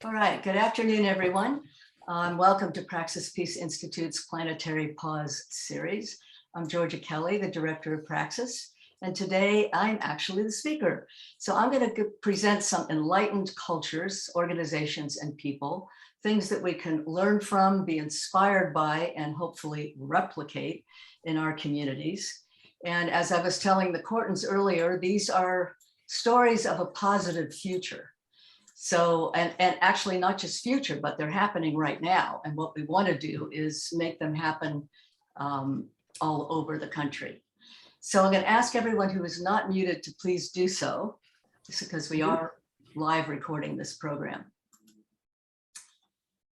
All right, good afternoon, everyone. Welcome to Praxis Peace Institute's Planetary Pause series. I'm Georgia Kelly, the director of Praxis, and today I'm actually the speaker. So I'm going to present some enlightened cultures, organizations, and people, things that we can learn from, be inspired by, and hopefully replicate in our communities. And as I was telling the Courtons earlier, these are stories of a positive future. So, and actually not just future, but they're happening right now. And what we want to do is make them happen all over the country. So I'm going to ask everyone who is not muted to please do so, just because we are live recording this program.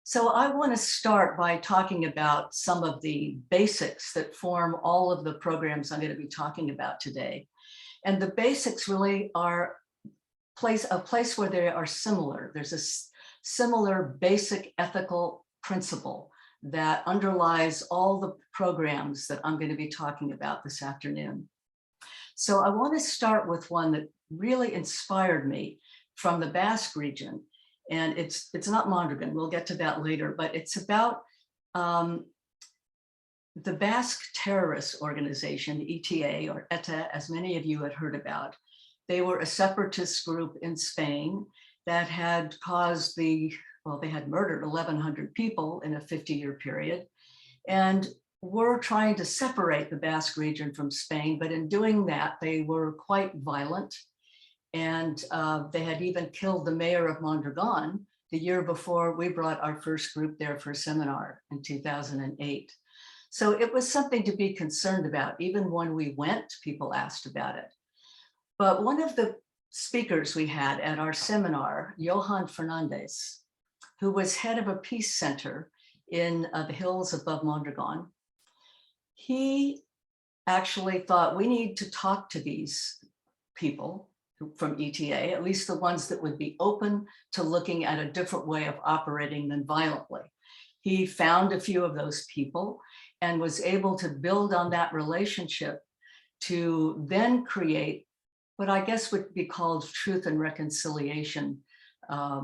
So I want to start by talking about some of the basics that form all of the programs I'm going to be talking about today. And the basics really are a place where they are similar. There's a similar basic ethical principle that underlies all the programs that I'm going to be talking about this afternoon. So I want to start with one that really inspired me from the Basque region. And it's not Mondragón, we'll get to that later, but it's about the Basque terrorist organization, ETA or ETA, as many of you had heard about. They were a separatist group in Spain that had caused they had murdered 1,100 people in a 50-year period, and were trying to separate the Basque region from Spain. But in doing that, they were quite violent. And they had even killed the mayor of Mondragón the year before we brought our first group there for a seminar in 2008. So it was something to be concerned about. Even when we went, people asked about it. But one of the speakers we had at our seminar, Johan Fernandez, who was head of a peace center in the hills above Mondragón, he actually thought we need to talk to these people from ETA, at least the ones that would be open to looking at a different way of operating than violently. He found a few of those people and was able to build on that relationship to then create what I guess would be called truth and reconciliation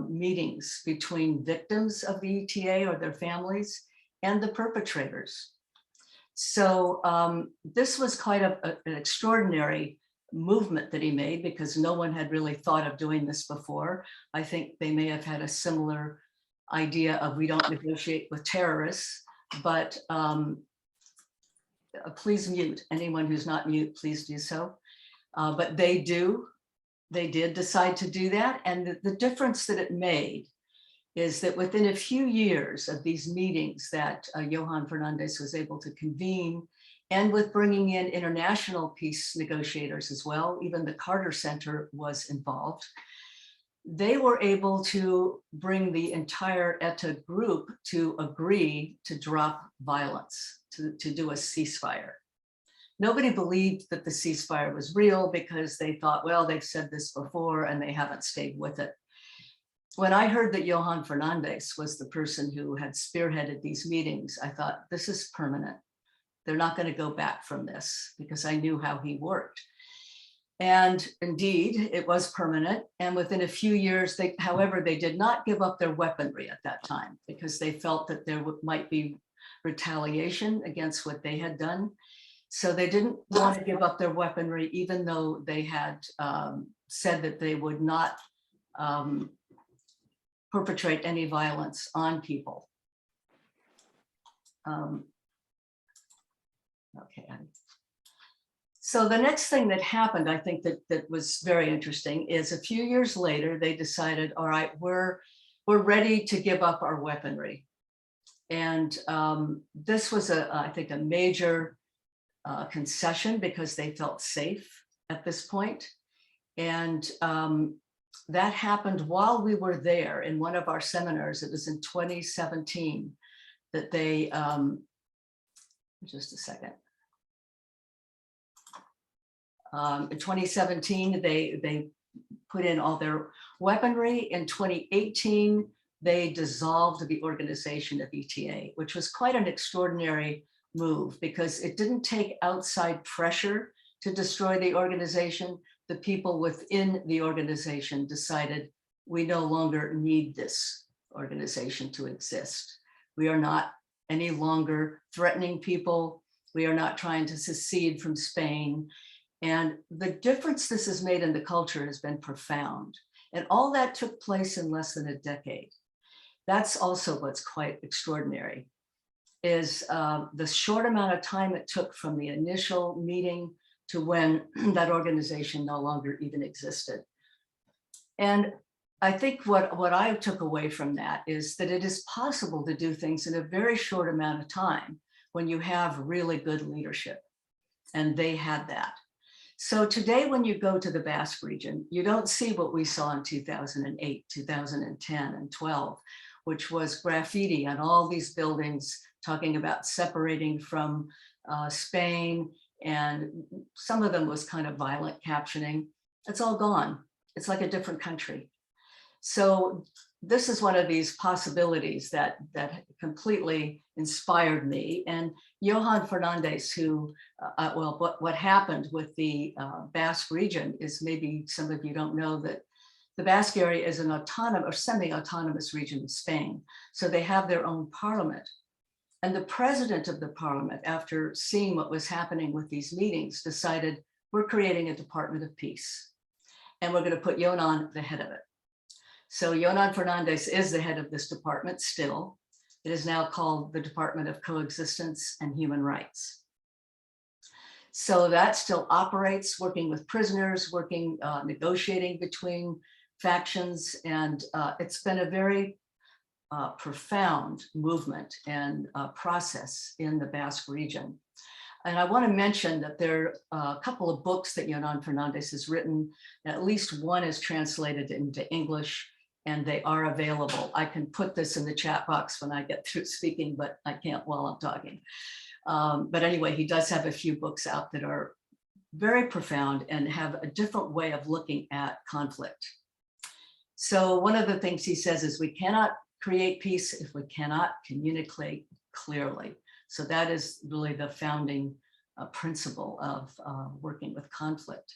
meetings between victims of the ETA or their families and the perpetrators. So this was quite an extraordinary movement that he made, because no one had really thought of doing this before. I think they may have had a similar idea of we don't negotiate with terrorists, but please mute. Anyone who's not mute, please do so. But they did decide to do that. And the difference that it made is that within a few years of these meetings that Johan Fernandez was able to convene, and with bringing in international peace negotiators as well, even the Carter Center was involved, they were able to bring the entire ETA group to agree to drop violence, to do a ceasefire. Nobody believed that the ceasefire was real because they thought, well, they've said this before and they haven't stayed with it. When I heard that Johan Fernandez was the person who had spearheaded these meetings, I thought, this is permanent. They're not going to go back from this, because I knew how he worked. And indeed, it was permanent. And within a few years, however, they did not give up their weaponry at that time, because they felt that there might be retaliation against what they had done. So they didn't want to give up their weaponry, even though they had said that they would not perpetrate any violence on people. Okay. So the next thing that happened, I think that was very interesting, is a few years later, they decided, all right, we're ready to give up our weaponry. And this was, I think, a major concession, because they felt safe at this point. And that happened while we were there in one of our seminars. It was in 2017 that they, just a second. In 2017, they put in all their weaponry. In 2018, they dissolved the organization of ETA, which was quite an extraordinary move, because it didn't take outside pressure to destroy the organization. The people within the organization decided, we no longer need this organization to exist. We are not any longer threatening people. We are not trying to secede from Spain. And the difference this has made in the culture has been profound. And all that took place in less than a decade. That's also what's quite extraordinary, is the short amount of time it took from the initial meeting to when that organization no longer even existed. And I think what I took away from that is that it is possible to do things in a very short amount of time when you have really good leadership. And they had that. So today, when you go to the Basque region, you don't see what we saw in 2008, 2010, and 12, which was graffiti on all these buildings talking about separating from Spain. And some of them was kind of violent captioning. It's all gone. It's like a different country. So this is one of these possibilities that completely inspired me. And Johan Fernandez, who, well, what happened with the Basque region is, maybe some of you don't know, that the Basque area is an autonomous or semi-autonomous region of Spain. So they have their own parliament. And the president of the parliament, after seeing what was happening with these meetings, decided, we're creating a Department of Peace. And we're going to put Jonan the head of it. So Jonan Fernandez is the head of this department still. It is now called the Department of Coexistence and Human Rights. So that still operates, working with prisoners, working, negotiating between factions. And it's been a very profound movement and process in the Basque region. And I want to mention that there are a couple of books that Jonan Fernandez has written. At least one is translated into English, and they are available. I can put this in the chat box when I get through speaking, but I can't while I'm talking. But anyway, he does have a few books out that are very profound and have a different way of looking at conflict. So one of the things he says is, we cannot create peace if we cannot communicate clearly. So that is really the founding principle of working with conflict.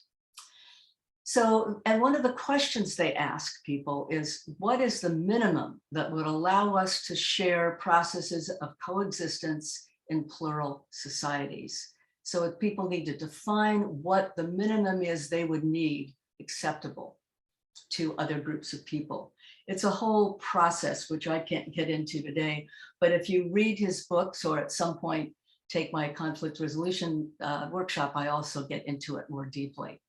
So, and one of the questions they ask people is, what is the minimum that would allow us to share processes of coexistence in plural societies? So if people need to define what the minimum is they would need acceptable to other groups of people. It's a whole process, which I can't get into today, but if you read his books, or at some point take my conflict resolution workshop, I also get into it more deeply.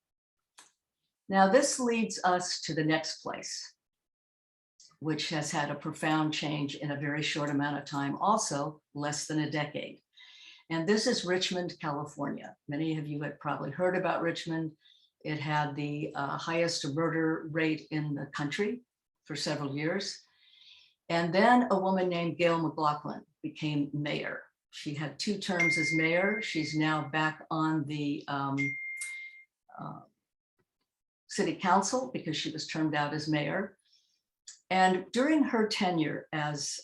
Now, this leads us to the next place, which has had a profound change in a very short amount of time, also less than a decade. And this is Richmond, California. Many of you have probably heard about Richmond. It had the highest murder rate in the country for several years. And then a woman named Gail McLaughlin became mayor. She had 2 terms as mayor. She's now back on the city council because she was termed out as mayor. And during her tenure as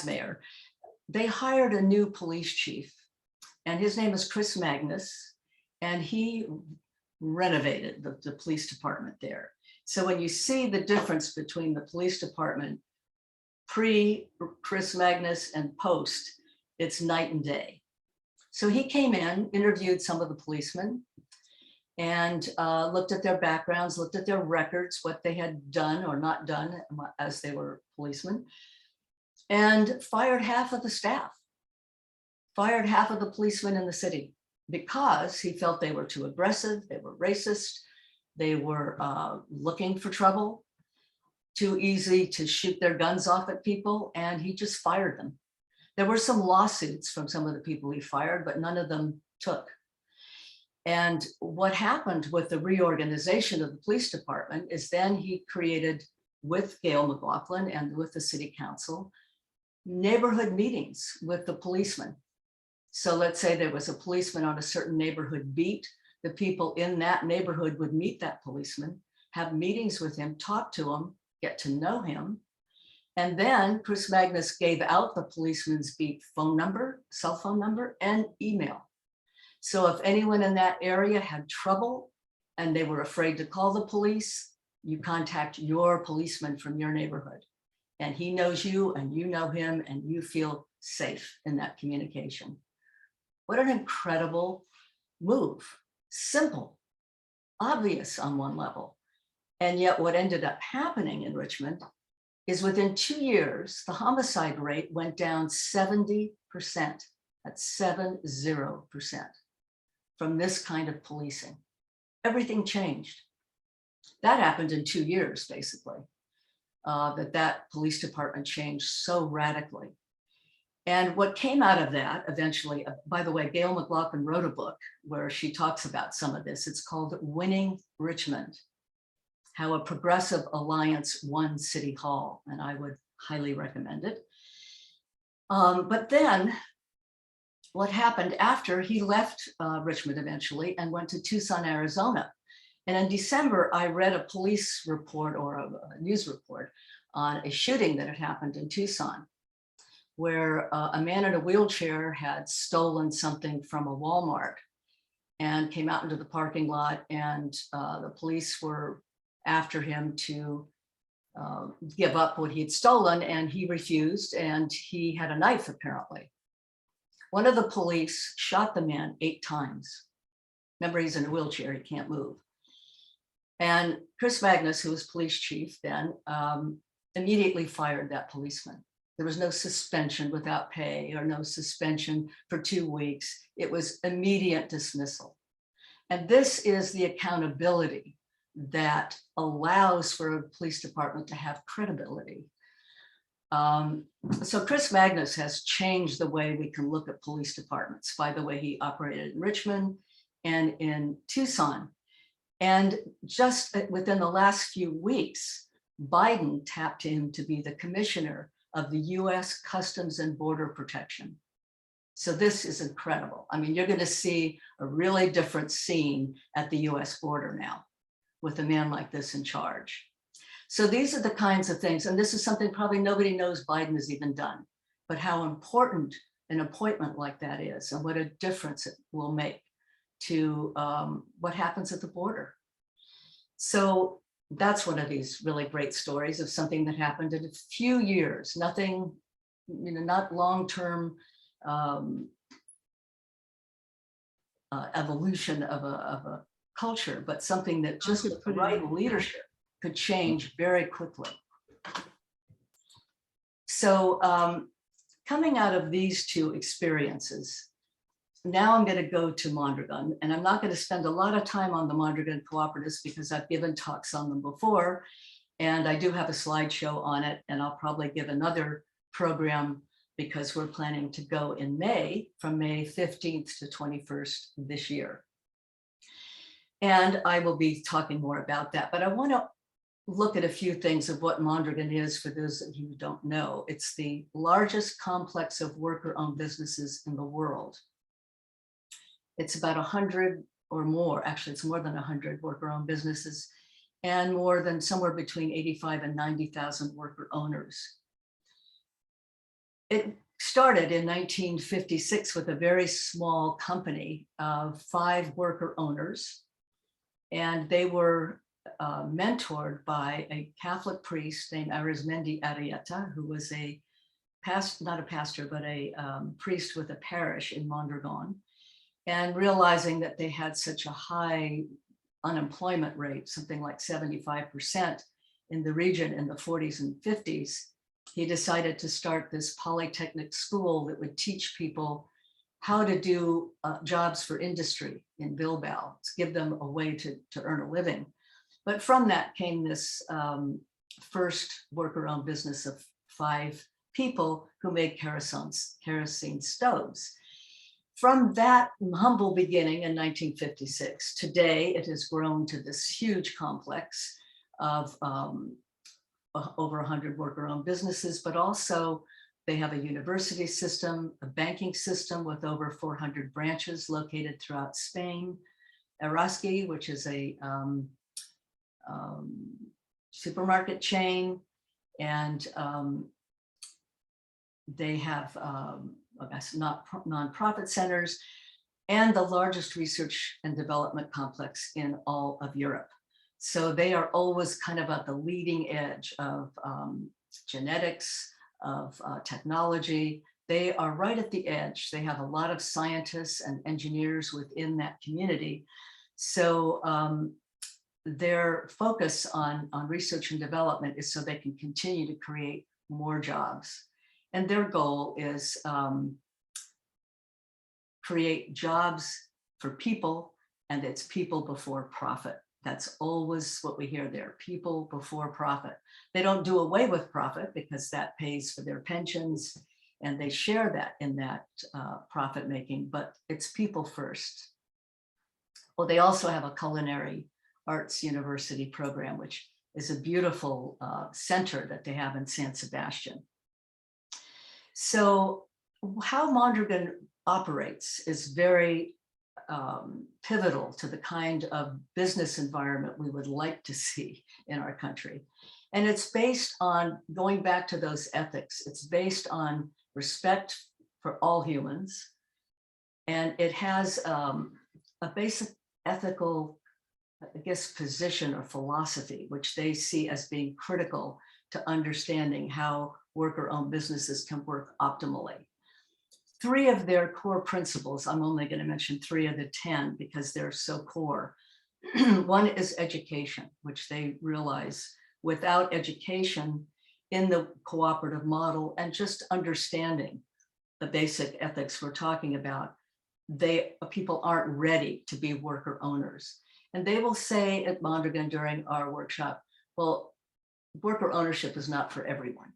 mayor, they hired a new police chief, and his name is Chris Magnus, and he renovated the police department there. So when you see the difference between the police department pre Chris Magnus and post, it's night and day. So he came in, interviewed some of the policemen, and looked at their backgrounds, looked at their records, what they had done or not done as they were policemen, and fired half of the staff, fired half of the policemen in the city, because he felt they were too aggressive, they were racist, they were looking for trouble, too easy to shoot their guns off at people, and he just fired them. There were some lawsuits from some of the people he fired, but none of them took. And what happened with the reorganization of the police department is then he created, with Gail McLaughlin and with the city council, neighborhood meetings with the policemen. So let's say there was a policeman on a certain neighborhood beat, the people in that neighborhood would meet that policeman, have meetings with him, talk to him, get to know him. And then Chris Magnus gave out the policeman's beat phone number, cell phone number, and email. So if anyone in that area had trouble, and they were afraid to call the police, you contact your policeman from your neighborhood, and he knows you and you know him, and you feel safe in that communication. What an incredible move. Simple, obvious on one level. And yet what ended up happening in Richmond is within 2 years, the homicide rate went down 70%. That's 70% from this kind of policing. Everything changed. That happened in 2 years, basically, that police department changed so radically. And what came out of that eventually, by the way, Gail McLaughlin wrote a book where she talks about some of this. It's called Winning Richmond: How a Progressive Alliance Won City Hall. And I would highly recommend it. But then what happened after he left Richmond eventually and went to Tucson, Arizona. And in December, I read a police report or a news report on a shooting that had happened in Tucson, where a man in a wheelchair had stolen something from a Walmart and came out into the parking lot, and the police were after him to give up what he had stolen, and he refused, and he had a knife apparently. One of the police shot the man 8 times. Remember, he's in a wheelchair, he can't move. And Chris Magnus, who was police chief then, immediately fired that policeman. There was no suspension without pay or no suspension for 2 weeks. It was immediate dismissal. And this is the accountability that allows for a police department to have credibility. So Chris Magnus has changed the way we can look at police departments by the way he operated in Richmond and in Tucson. And just within the last few weeks, Biden tapped him to be the commissioner of the US Customs and Border Protection. So this is incredible. I mean, you're going to see a really different scene at the US border now with a man like this in charge. So these are the kinds of things, and this is something probably nobody knows Biden has even done, but how important an appointment like that is and what a difference it will make to what happens at the border. So that's one of these really great stories of something that happened in a few years, nothing, not long-term evolution of a culture, but something that just with the right leadership could change very quickly. So coming out of these 2 experiences, now I'm going to go to Mondragón, and I'm not going to spend a lot of time on the Mondragón Cooperatives because I've given talks on them before, and I do have a slideshow on it, and I'll probably give another program because we're planning to go in May, from May 15th to 21st this year. And I will be talking more about that, but I want to look at a few things of what Mondragón is for those of you who don't know. It's the largest complex of worker-owned businesses in the world. It's about 100 or more, actually it's more than 100 worker-owned businesses and more than somewhere between 85 and 90,000 worker owners. It started in 1956 with a very small company of 5 worker owners, and they were mentored by a Catholic priest named Arizmendi Arrieta, who was not a pastor, but a priest with a parish in Mondragón. And realizing that they had such a high unemployment rate, something like 75% in the region in the 40s and 50s, he decided to start this polytechnic school that would teach people how to do jobs for industry in Bilbao, to give them a way to earn a living. But from that came this first worker-owned business of 5 people who made kerosene stoves. From that humble beginning in 1956, today it has grown to this huge complex of over 100 worker-owned businesses, but also they have a university system, a banking system with over 400 branches located throughout Spain, Eraski, which is a supermarket chain, and they have nonprofit centers. and the largest research and development complex in all of Europe. So they are always kind of at the leading edge of genetics, of technology. They are right at the edge. They have a lot of scientists and engineers within that community. So their focus on research and development is so they can continue to create more jobs. And their goal is create jobs for people, and it's people before profit. That's always what we hear there, people before profit. They don't do away with profit because that pays for their pensions and they share that in that profit making, but it's people first. Well, they also have a culinary arts university program, which is a beautiful center that they have in San Sebastian. So how Mondragón operates is very pivotal to the kind of business environment we would like to see in our country. And it's based on, going back to those ethics, it's based on respect for all humans. And it has a basic ethical, I guess, position or philosophy, which they see as being critical to understanding how worker-owned businesses can work optimally. 3 of their core principles, I'm only going to mention 3 of the 10 because they're so core. One is education, which they realize without education in the cooperative model and just understanding the basic ethics we're talking about, people aren't ready to be worker owners. And they will say at Mondragón during our workshop, well, worker ownership is not for everyone.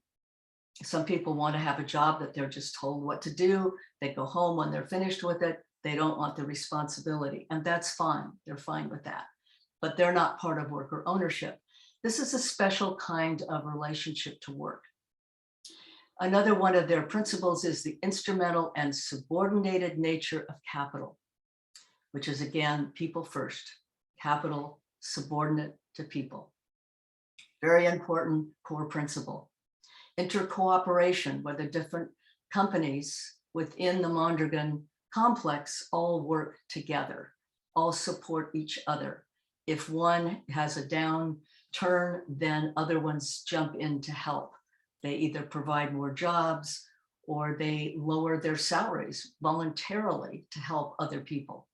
Some people want to have a job that they're just told what to do. They go home when they're finished with it. They don't want the responsibility, and that's fine. They're fine with that, but they're not part of worker ownership. This is a special kind of relationship to work. Another one of their principles is the instrumental and subordinated nature of capital, which is, again, people first, capital subordinate to people. Very important core principle. Intercooperation, where the different companies within the Mondragón complex all work together, all support each other. If one has a downturn, then other ones jump in to help. They either provide more jobs or they lower their salaries voluntarily to help other people.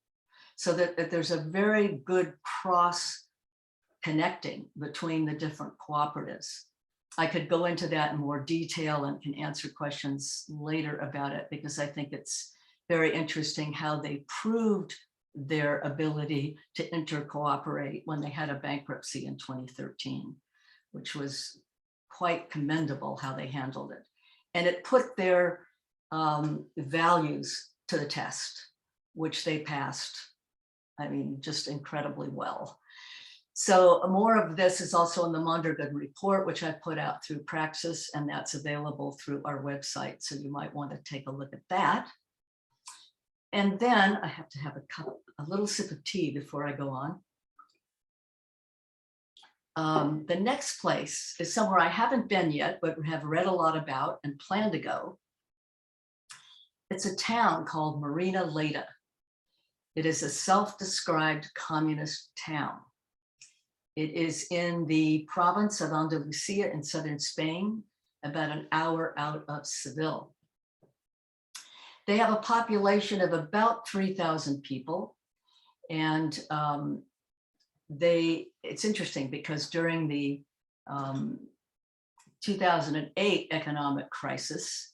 So that there's a very good cross connecting between the different cooperatives. I could go into that in more detail and can answer questions later about it, because I think it's very interesting how they proved their ability to intercooperate when they had a bankruptcy in 2013, which was quite commendable how they handled it. And it put their values to the test, which they passed, I mean, just incredibly well. So more of this is also in the Mondragón report, which I put out through Praxis, and that's available through our website. So you might want to take a look at that. And then I have to have a little sip of tea before I go on. The next place is somewhere I haven't been yet, but have read a lot about and plan to go. It's a town called Marinaleda. It is a self-described communist town. It is in the province of Andalusia in southern Spain, about an hour out of Seville. They have a population of about 3,000 people. And it's interesting because during the 2008 economic crisis,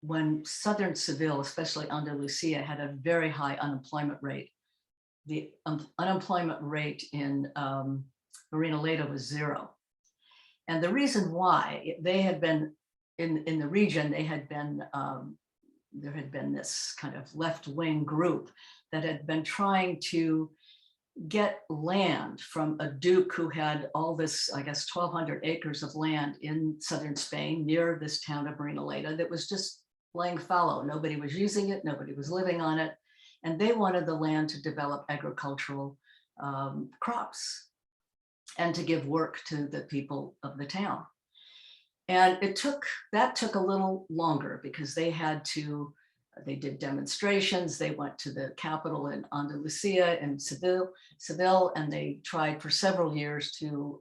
when southern Seville, especially Andalusia, had a very high unemployment rate, the unemployment rate in Marinaleda was 0. And the reason why, they had been, in the region, they had been, there had been this kind of left-wing group that had been trying to get land from a duke who had all this, I guess, 1,200 acres of land in southern Spain near this town of Marinaleda that was just laying fallow. Nobody was using it, nobody was living on it. And they wanted the land to develop agricultural crops and to give work to the people of the town. And that took a little longer because they had to They did demonstrations. They went to the capital in Andalusia and Seville, and they tried for several years to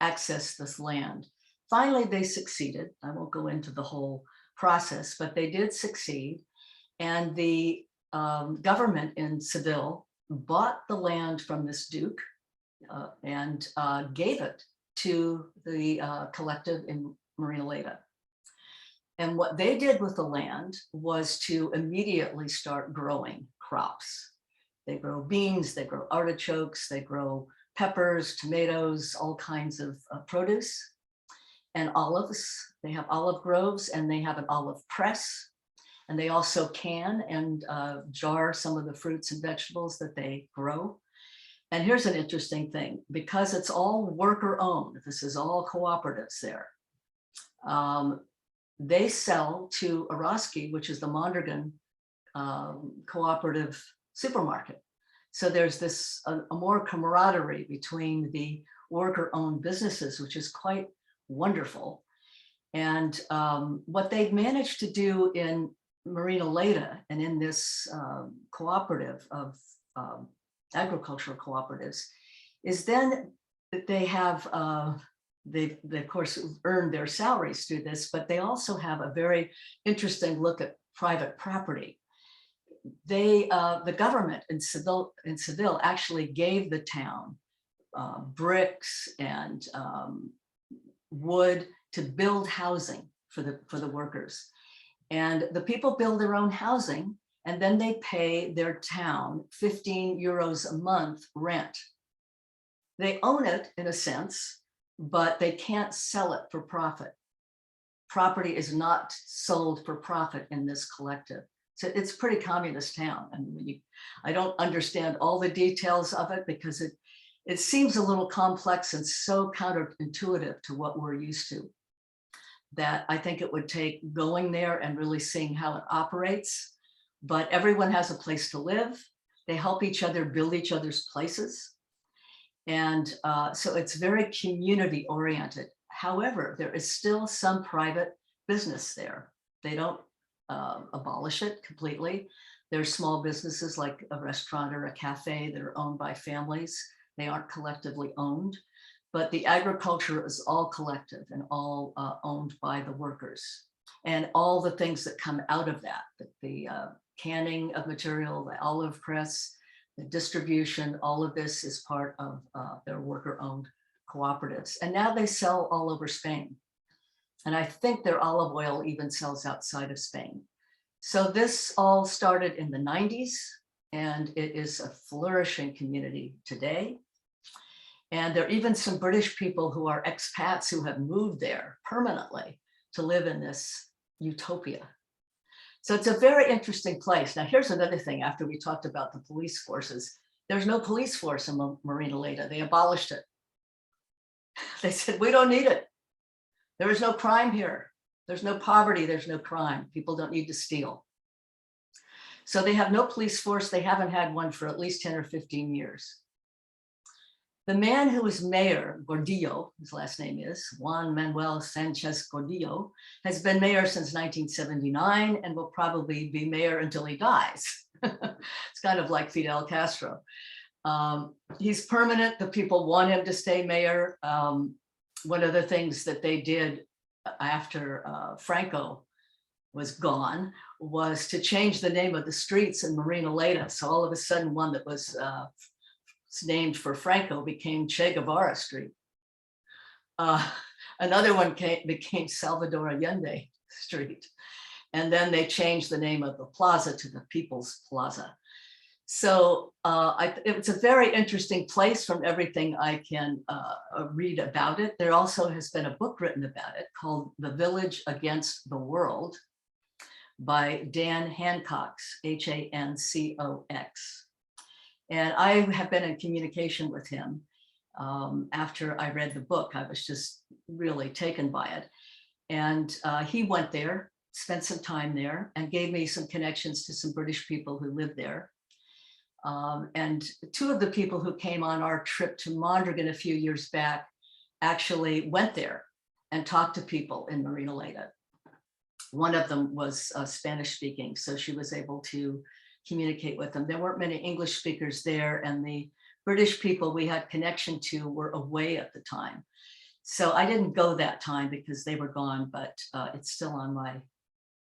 access this land. Finally, they succeeded. I won't go into the whole process, but they did succeed. And the government in Seville bought the land from this duke and gave it to the collective in Marinaleda. And what they did with the land was to immediately start growing crops. They grow beans, they grow artichokes, they grow peppers, tomatoes, all kinds of produce, and olives. They have olive groves, and they have an olive press. And they also can and jar some of the fruits and vegetables that they grow. And here's an interesting thing, because it's all worker owned, this is all cooperatives there. They sell to Eroski, which is the Mondragón cooperative supermarket. So there's this a more camaraderie between the worker-owned businesses, which is quite wonderful. And what they've managed to do in Marinaleda and in this cooperative of agricultural cooperatives is then that they have they of course earned their salaries through this, but they also have a very interesting look at private property. They the government in Seville actually gave the town bricks and wood to build housing for the workers. And the people build their own housing, and then they pay their town 15 euros a month rent. They own it in a sense, but they can't sell it for profit. Property is not sold for profit in this collective. So it's a pretty communist town. I mean, I don't understand all the details of it because it seems a little complex and so counterintuitive to what we're used to, that I think it would take going there and really seeing how it operates. But everyone has a place to live. They help each other build each other's places. And so it's very community oriented. However, there is still some private business there. They don't abolish it completely. There's small businesses like a restaurant or a cafe that are owned by families. They aren't collectively owned, but the agriculture is all collective and all owned by the workers. And all the things that come out of that, the canning of material, the olive press, the distribution, all of this is part of their worker-owned cooperatives. And now they sell all over Spain. And I think their olive oil even sells outside of Spain. So this all started in the 90s, and it is a flourishing community today. And there are even some British people who are expats who have moved there permanently to live in this utopia. So it's a very interesting place. Now, here's another thing after we talked about the police forces. There's no police force in Marinaleda. They abolished it. They said, we don't need it. There is no crime here. There's no poverty. There's no crime. People don't need to steal. So they have no police force. They haven't had one for at least 10 or 15 years. The man who was mayor, Gordillo, his last name is Juan Manuel Sanchez Gordillo, has been mayor since 1979 and will probably be mayor until he dies. It's kind of like Fidel Castro. He's permanent. The people want him to stay mayor. One of the things that they did after Franco was gone was to change the name of the streets in Marinaleda. So all of a sudden, one that was named for Franco became Che Guevara Street. Another one became Salvador Allende Street. And then they changed the name of the plaza to the People's Plaza. So it's a very interesting place from everything I can read about it. There also has been a book written about it called The Village Against the World by Dan Hancox, Hancox. And I have been in communication with him after I read the book. I was just really taken by it. And he went there, spent some time there, and gave me some connections to some British people who live there. And two of the people who came on our trip to Mondragón a few years back actually went there and talked to people in Marinaleda. One of them was Spanish speaking, so she was able to communicate with them. There weren't many English speakers there, and the British people we had connection to were away at the time. So I didn't go that time because they were gone, but it's still on my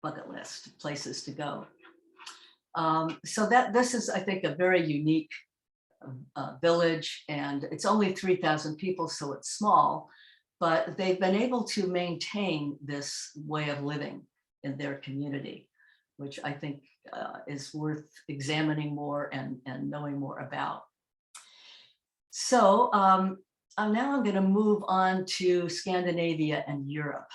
bucket list, places to go. So this is, I think, a very unique village, and it's only 3,000 people, so it's small, but they've been able to maintain this way of living in their community, which I think is worth examining more and knowing more about. So now I'm going to move on to Scandinavia and Europe.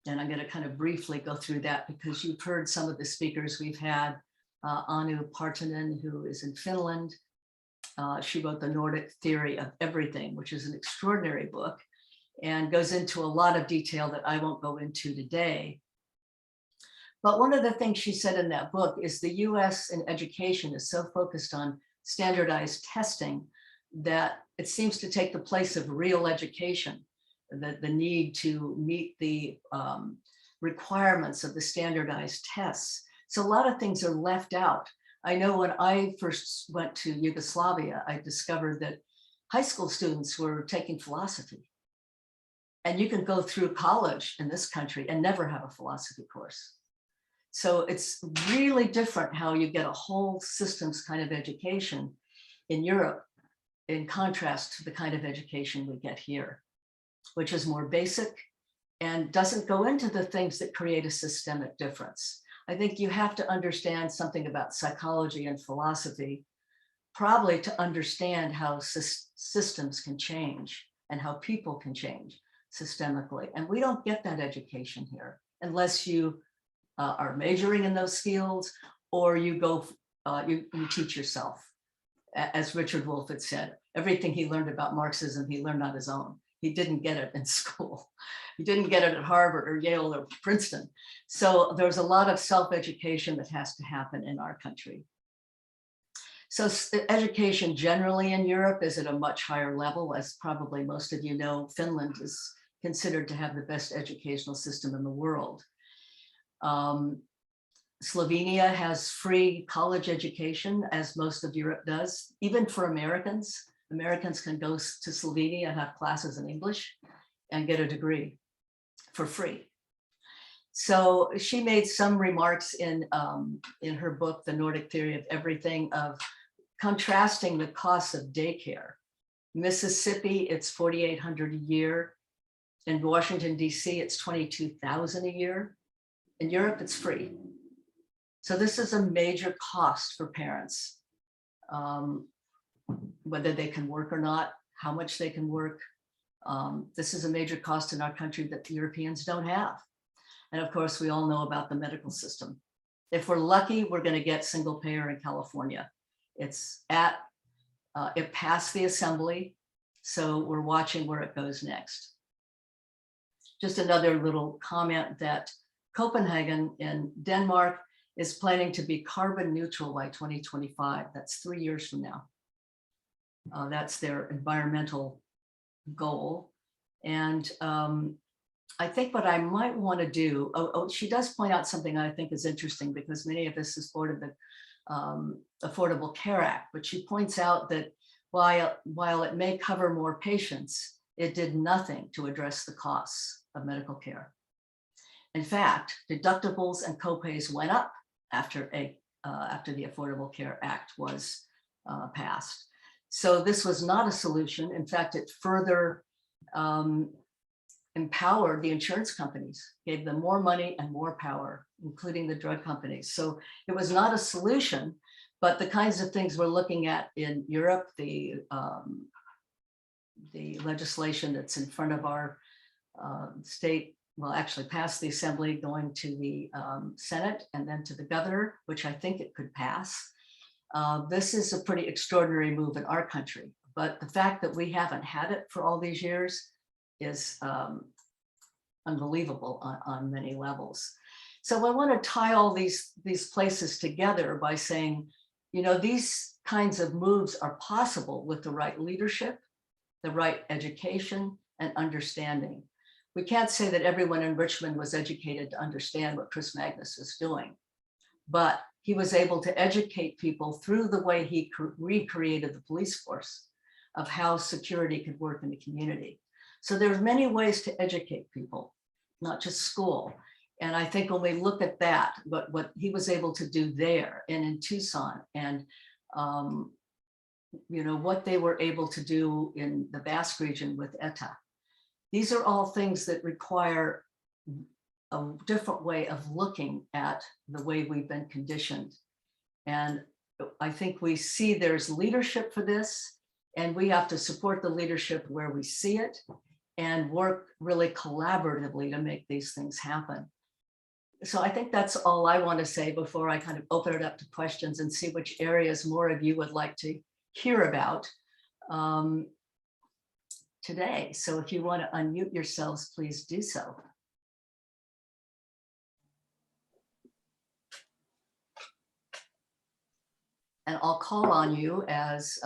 And I'm going to kind of briefly go through that because you've heard some of the speakers we've had. Anu Partanen, who is in Finland. She wrote The Nordic Theory of Everything, which is an extraordinary book and goes into a lot of detail that I won't go into today. But one of the things she said in that book is the US in education is so focused on standardized testing that it seems to take the place of real education, that the need to meet the requirements of the standardized tests. So a lot of things are left out. I know when I first went to Yugoslavia, I discovered that high school students were taking philosophy. And you can go through college in this country and never have a philosophy course. So it's really different how you get a whole systems kind of education in Europe, in contrast to the kind of education we get here, which is more basic and doesn't go into the things that create a systemic difference. I think you have to understand something about psychology and philosophy, probably to understand how systems can change and how people can change systemically. And we don't get that education here unless you are majoring in those skills, or you go, you teach yourself. As Richard Wolff had said, everything he learned about Marxism, he learned on his own. He didn't get it in school. He didn't get it at Harvard or Yale or Princeton. So there's a lot of self-education that has to happen in our country. So education generally in Europe is at a much higher level. As probably most of you know, Finland is considered to have the best educational system in the world. Slovenia has free college education, as most of Europe does, even for Americans. Americans can go to Slovenia and have classes in English and get a degree for free. So she made some remarks in her book, The Nordic Theory of Everything, of contrasting the costs of daycare. Mississippi, it's $4,800 a year. In Washington, D.C., it's $22,000 a year. In Europe, it's free. So this is a major cost for parents, whether they can work or not, how much they can work. This is a major cost in our country that the Europeans don't have. And of course, we all know about the medical system. If we're lucky, we're going to get single payer in California. It's it passed the assembly, so we're watching where it goes next. Just another little comment that Copenhagen in Denmark is planning to be carbon neutral by 2025. That's 3 years from now. That's their environmental goal. And I think what I might want to do, she does point out something I think is interesting, because many of us supported the Affordable Care Act, but she points out that while it may cover more patients, it did nothing to address the costs of medical care. In fact, deductibles and copays went up after the Affordable Care Act was passed. So this was not a solution. In fact, it further empowered the insurance companies, gave them more money and more power, including the drug companies. So it was not a solution, but the kinds of things we're looking at in Europe, the legislation that's in front of our state, well, actually passed the assembly, going to the Senate and then to the governor, which I think it could pass. This is a pretty extraordinary move in our country, but the fact that we haven't had it for all these years is unbelievable on many levels. So I want to tie all these places together by saying, you know, these kinds of moves are possible with the right leadership, the right education and understanding. we can't say that everyone in Richmond was educated to understand what Chris Magnus was doing, but he was able to educate people through the way he recreated the police force of how security could work in the community. So there's many ways to educate people, not just school. And I think when we look at that, what he was able to do there and in Tucson, and you know, what they were able to do in the Basque region with ETA, these are all things that require a different way of looking at the way we've been conditioned. And I think we see there's leadership for this, and we have to support the leadership where we see it and work really collaboratively to make these things happen. So I think that's all I want to say before I kind of open it up to questions and see which areas more of you would like to hear about today. So if you want to unmute yourselves, please do so. And I'll call on you as,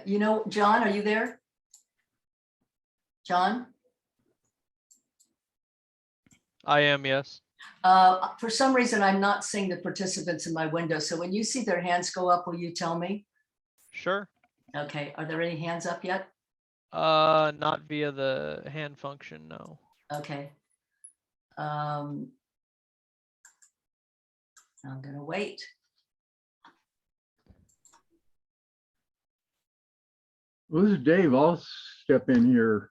you know, John, are you there? John? I am, yes. For some reason, I'm not seeing the participants in my window. So when you see their hands go up, will you tell me? Sure. Okay, are there any hands up yet? Not via the hand function, no. Okay. I'm gonna wait. Well, this is Dave. I'll step in here.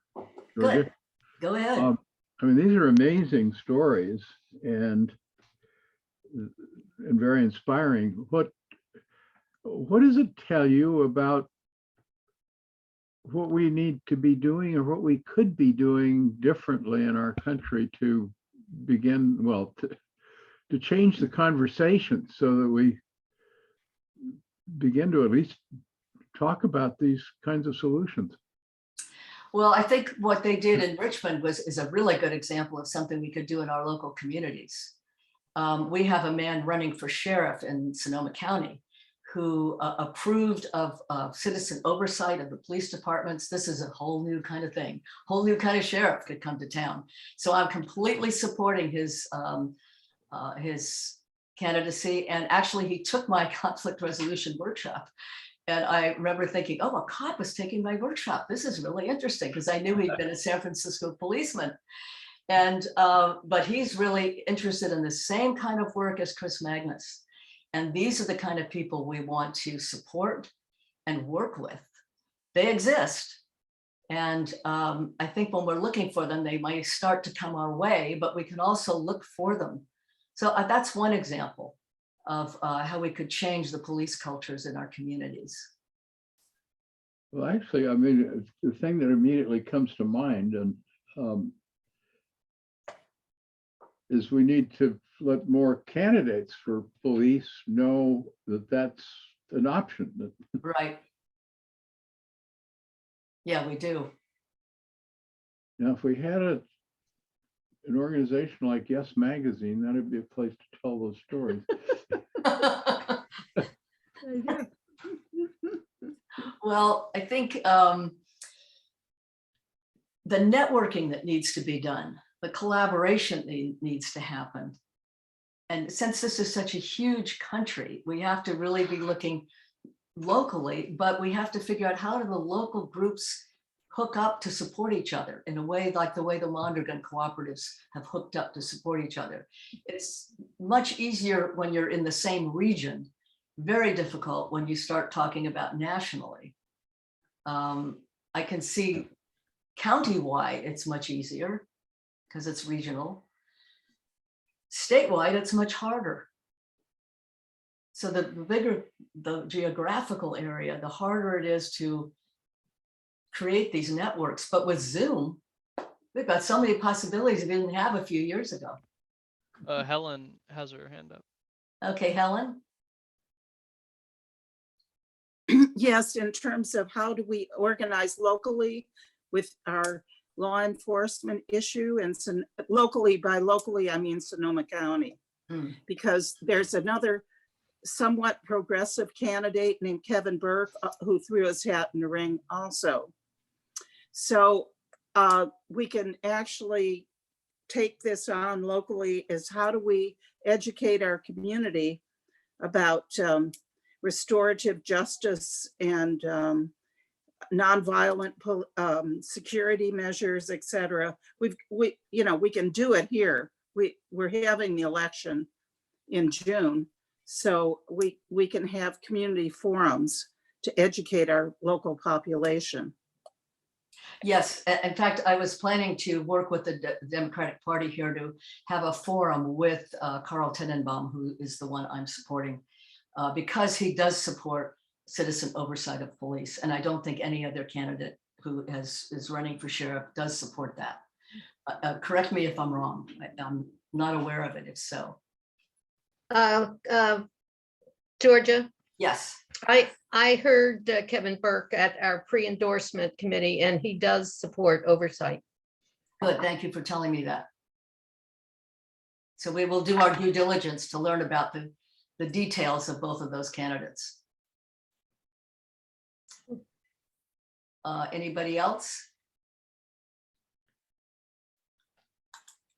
Georgia. Good, go ahead. I mean, these are amazing stories and very inspiring. What does it tell you about what we need to be doing or what we could be doing differently in our country to begin, well, to change the conversation so that we begin to at least talk about these kinds of solutions? Well, I think what they did in Richmond is a really good example of something we could do in our local communities. We have a man running for sheriff in Sonoma County who approved of citizen oversight of the police departments. This is a whole new kind of thing. Whole new kind of sheriff could come to town. So I'm completely supporting his candidacy. And actually, he took my conflict resolution workshop. And I remember thinking, oh, a cop is taking my workshop. This is really interesting, because I knew he'd been a San Francisco policeman. And but he's really interested in the same kind of work as Chris Magnus. And these are the kind of people we want to support and work with. They exist. And I think when we're looking for them, they might start to come our way, but we can also look for them. So that's one example of how we could change the police cultures in our communities. Well, actually, I mean, the thing that immediately comes to mind and is we need to let more candidates for police know that that's an option. Right. Yeah, we do. Now, if we had an organization like Yes Magazine, that'd be a place to tell those stories. Well, I think the networking that needs to be done, the collaboration that needs to happen. And since this is such a huge country, we have to really be looking locally, but we have to figure out how do the local groups hook up to support each other in a way like the way the Mondragón Cooperatives have hooked up to support each other. It's much easier when you're in the same region, very difficult when you start talking about nationally. I can see county-wide, it's much easier because it's regional. Statewide, it's much harder. So the bigger the geographical area, the harder it is to create these networks. But with Zoom, we've got so many possibilities we didn't have a few years ago. Helen has her hand up. Okay, Helen. Yes, in terms of how do we organize locally with our law enforcement issue, and locally, by locally, I mean Sonoma County, because there's another somewhat progressive candidate named Kevin Burke who threw his hat in the ring also. So we can actually take this on locally is how do we educate our community about restorative justice and nonviolent security measures, et cetera. We can do it here. We're having the election in June, so we can have community forums to educate our local population. Yes, in fact, I was planning to work with the Democratic Party here to have a forum with Carl Tenenbaum, who is the one I'm supporting, because he does support citizen oversight of police. And I don't think any other candidate who is running for sheriff does support that. Correct me if I'm wrong. I'm not aware of it, if so. Georgia, Yes. I heard Kevin Burke at our pre-endorsement committee, and he does support oversight. Good, thank you for telling me that. So we will do our due diligence to learn about the details of both of those candidates. Anybody else?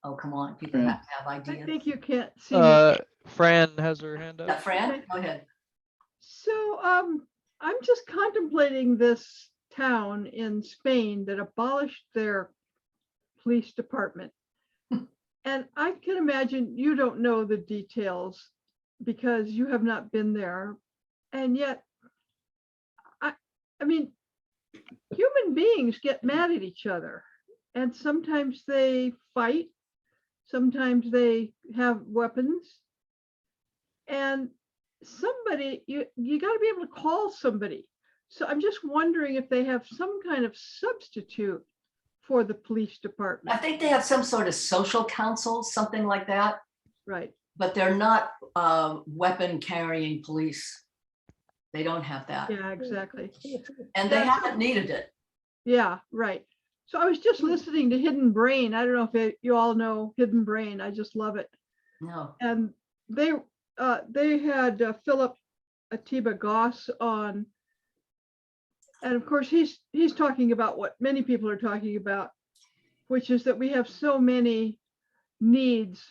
Oh, come on, people have to have I ideas. think you can't see me. Fran has her hand Yeah, up. Fran, go ahead. So I'm just contemplating this town in Spain that abolished their police department. And I can imagine you don't know the details because you have not been there. And yet, I mean, human beings get mad at each other. And sometimes they fight, sometimes they have weapons. And somebody, you got to be able to call somebody. So I'm just wondering if they have some kind of substitute for the police I department. think they have some sort of social council, something like that, Right. but they're not weapon carrying police. They don't have that. Yeah, exactly. And they That's- haven't needed it. Yeah, right. So I was just listening to Hidden Brain. I don't know if you all know Hidden Brain. I just love it. No. And they had Philip Atiba Goss on. And of course, he's talking about what many people are talking about, which is that we have so many needs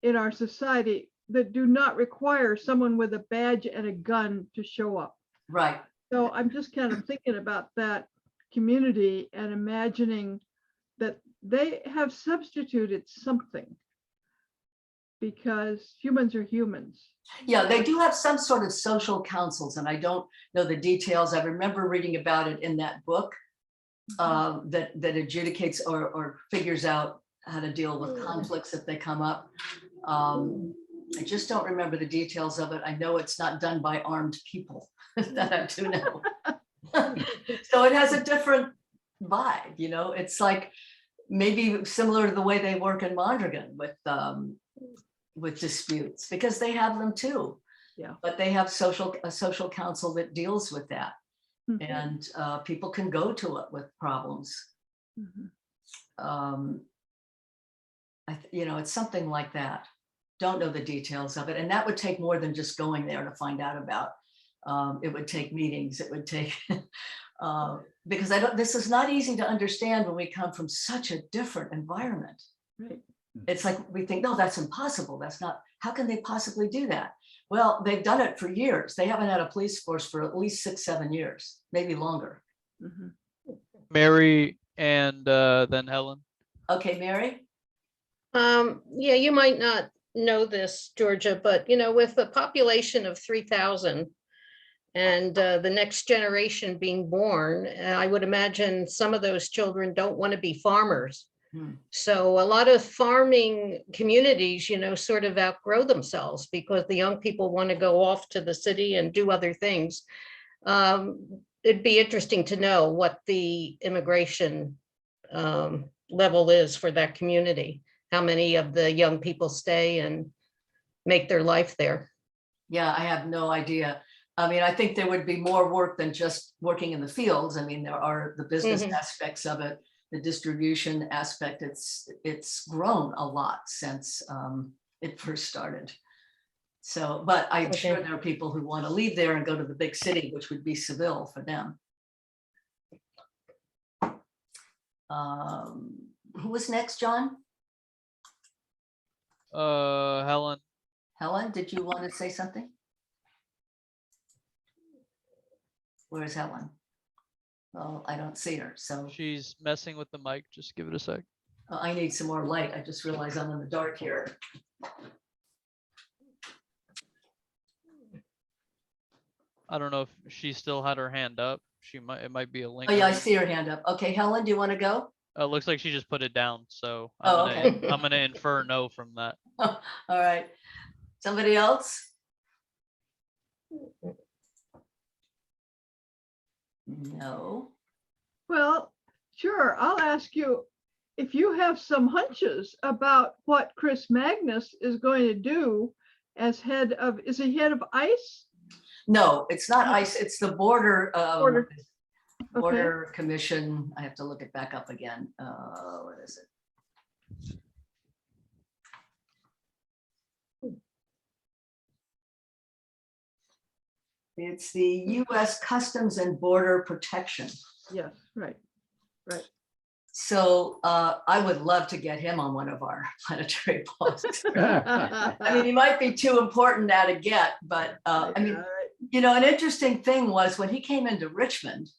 in our society that do not require someone with a badge and a gun to show up. Right. So I'm just kind of thinking about that community and imagining that they have substituted something because humans are humans. Yeah, they do have some sort of social councils, and I don't know the details. I remember reading about it in that book that adjudicates or figures out how to deal with conflicts if they come up. I just don't remember the details of it. I know it's not done by armed people. That I do know. So it has a different vibe, you know. It's like maybe similar to the way they work in Mondragón with disputes, because they have them too. Yeah. But they have a social council that deals with that, Mhm. and people can go to it with problems. Mhm. You know, it's something like that. Don't know the details of it, and that would take more than just going there to find out about. It would take meetings. It would take because this is not easy to understand when we come from such a different environment. Right. It's like we think, no, that's impossible. That's not, how can they possibly do that? Well, they've done it for years. They haven't had a police force for at least 6-7 years, maybe longer. Mhm. Mary and then Helen. Okay, Mary? Yeah, you might not know this, Georgia, but with a population of 3,000 and the next generation being born, I would imagine some of those children don't want to be farmers. So a lot of farming communities, sort of outgrow themselves because the young people want to go off to the city and do other things. It'd be interesting to know what the immigration level is for that community. How many of the young people stay and make their life there? Yeah, I have no idea. I mean, I think there would be more work than just working in the fields. I mean, there are the business aspects of it, the distribution aspect. It's grown a lot since it first started. So, but I'm sure there are people who want to leave there and go to the big city, which would be Seville for them. Who was next, John? Helen. Helen, did you want to say something? Where's Helen? Well, I don't see her, so She's messing with the mic. Just give it a sec. I need some more light. I just realized I'm in the dark here. I don't know if she still had her hand up. It might be a link. Oh yeah, I see her hand up. Okay, Helen, do you want to go? Looks like she just put it down. So Oh, okay. I'm gonna infer no from that. All right. Somebody else? No. Well, sure, I'll ask you if you have some hunches about what Chris Magnus is going to do as head of, is he head of ICE? No, it's not ICE. It's the border Border. Border Commission. I have to look it back up again. What is it? It's the U.S. Customs and Border Protection. Yes, right. So I would love to get him on one of our planetary posts. I mean, he might be too important now to get, but I mean, you know, an interesting thing was when he came into Richmond,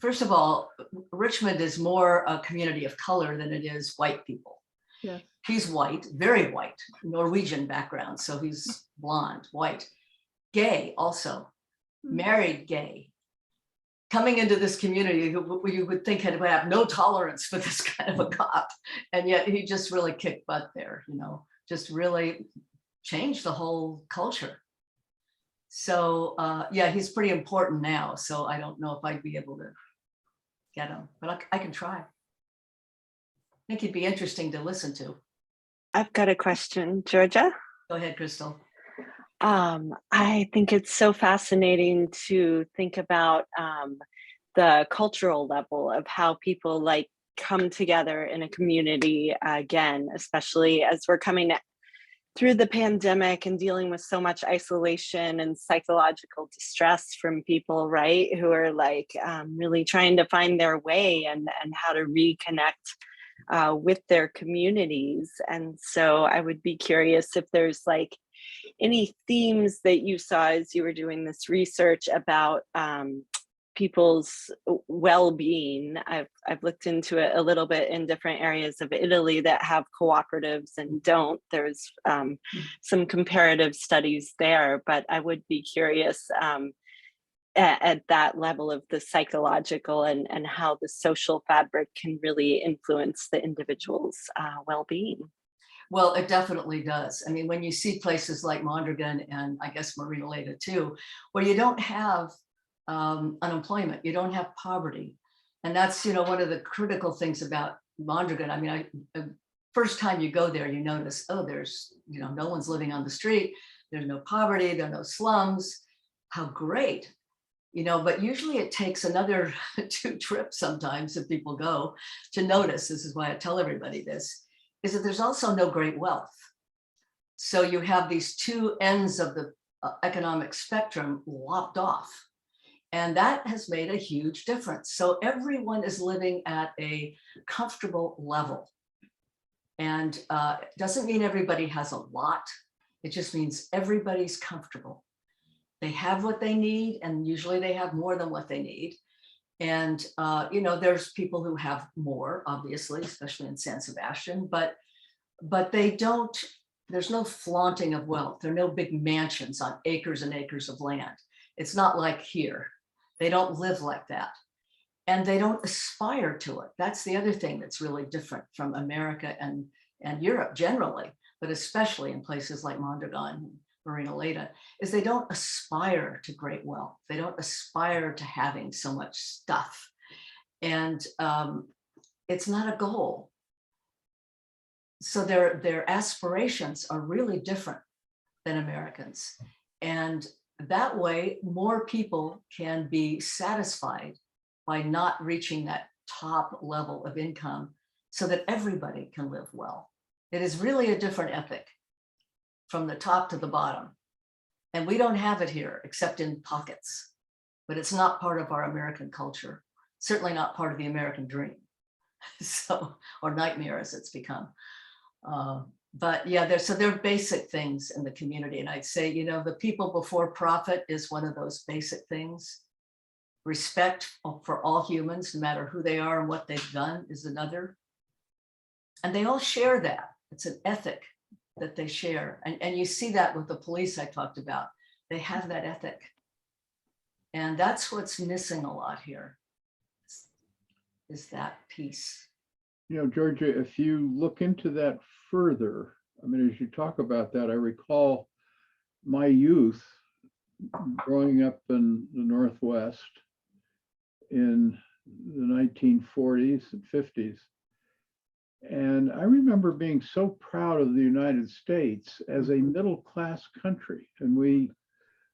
first of all, Richmond is more a community of color than it is white people. Yeah. He's white, very white, Norwegian background. So he's blonde, white, gay also, married gay. Coming into this community, you would think would have no tolerance for this kind of a cop. And yet he just really kicked butt there, you know, just really changed the whole culture. So yeah, he's pretty important now. So I don't know if I'd be able to get him, but I can try. I think he'd be interesting to listen to. I've got a question, Georgia. Go ahead, Crystal. I think it's so fascinating to think about the cultural level of how people like come together in a community again, especially as we're coming through the pandemic and dealing with so much isolation and psychological distress from people, right? Who are like really trying to find their way and how to reconnect with their communities. And so I would be curious if there's like any themes that you saw as you were doing this research about people's well-being. I've looked into it a little bit in different areas of Italy that have cooperatives and don't. There's some comparative studies there, but I would be curious at that level of the psychological and how the social fabric can really influence the individual's well-being. Well, it definitely does. I mean, when you see places like Mondragón and I guess Marinaleda too, where you don't have unemployment, you don't have poverty. And that's, you know, one of the critical things about Mondragón. I mean, first time you go there, you notice, oh, there's, you know, no one's living on the street. There's no poverty, there are no slums. How great, you know, but usually it takes another 2 trips sometimes if people go to notice. This is why I tell everybody this, is that there's also no great wealth. So you have these 2 ends of the economic spectrum lopped off. And that has made a huge difference. So everyone is living at a comfortable level. And it doesn't mean everybody has a lot. It just means everybody's comfortable. They have what they need, and usually they have more than what they need. And, you know, there's people who have more, obviously, especially in San Sebastian, but they don't, there's no flaunting of wealth. There are no big mansions on acres and acres of land. It's not like here. They don't live like that. And they don't aspire to it. That's the other thing that's really different from America and Europe generally, but especially in places like Mondragón, Marinaleda, is they don't aspire to great wealth. They don't aspire to having so much stuff. And it's not a goal. So their aspirations are really different than Americans. And that way, more people can be satisfied by not reaching that top level of income so that everybody can live well. It is really a different ethic from the top to the bottom. And we don't have it here except in pockets, but it's not part of our American culture, certainly not part of the American dream. So, or nightmare as it's become. But yeah, there are basic things in the community. And I'd say, you know, the people before profit is one of those basic things. Respect for all humans, no matter who they are and what they've done, is another. And they all share that. It's an ethic that they share. And you see that with the police I talked about. They have that ethic. And that's what's missing a lot here, is that piece. You know, Georgia, if you look into that further, I mean, as you talk about that, I recall my youth growing up in the Northwest in the 1940s and 50s. And I remember being so proud of the United States as a middle-class country. And we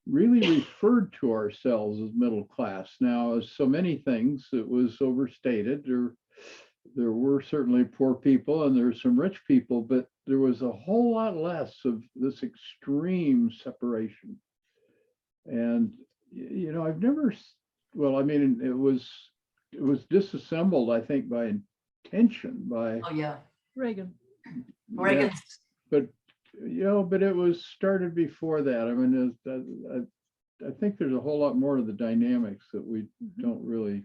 really referred to ourselves as middle class. Now, as so many things, it was overstated. There were certainly poor people and there's some rich people, but there was a whole lot less of this extreme separation. And, you know, I've never, well, I mean, it was disassembled, I think, by intention, by, Oh, yeah. Reagan. Reagan. but, you know, but it was started before that. I mean, I think there's a whole lot more to the dynamics that we don't really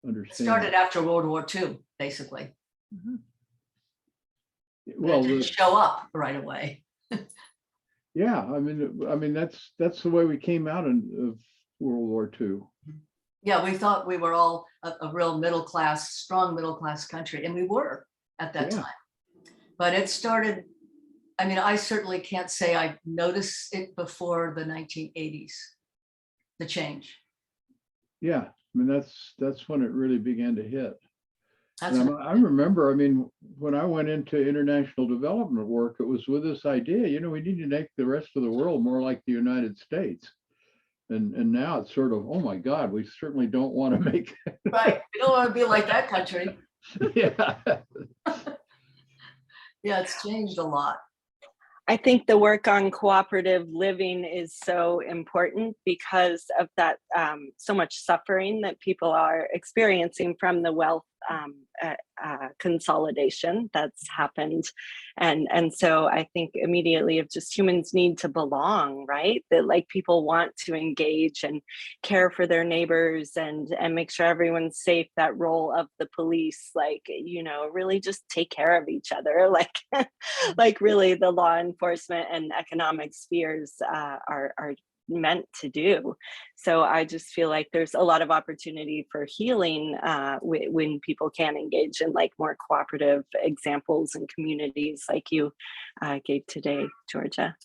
understand. Started after World War II, basically. Well, It didn't show up right away. yeah, I mean, that's the way we came out of World War II. Yeah, we thought we were all a real middle class, strong middle class country, and we were at that Yeah. time. But it started, I mean, I certainly can't say I noticed it before the 1980s, the change. Yeah, I mean, that's when it really began to hit. That's And what- I remember, I mean, when I went into international development work, it was with this idea, you know, we need to make the rest of the world more like the United States. And now it's sort of, oh my God, we certainly don't want to make, right. We don't want to be like that country. yeah. Yeah, it's changed a lot. I think the work on cooperative living is so important because of that so much suffering that people are experiencing from the wealth consolidation that's happened. And so I think immediately of just humans need to belong, right? That like people want to engage and care for their neighbors and make sure everyone's safe. That role of the police, like, you know, really just take care of each other. Like, like really the law enforcement and economic spheres are meant to do. So I just feel like there's a lot of opportunity for healing when people can engage in like more cooperative examples and communities like you gave today, Georgia.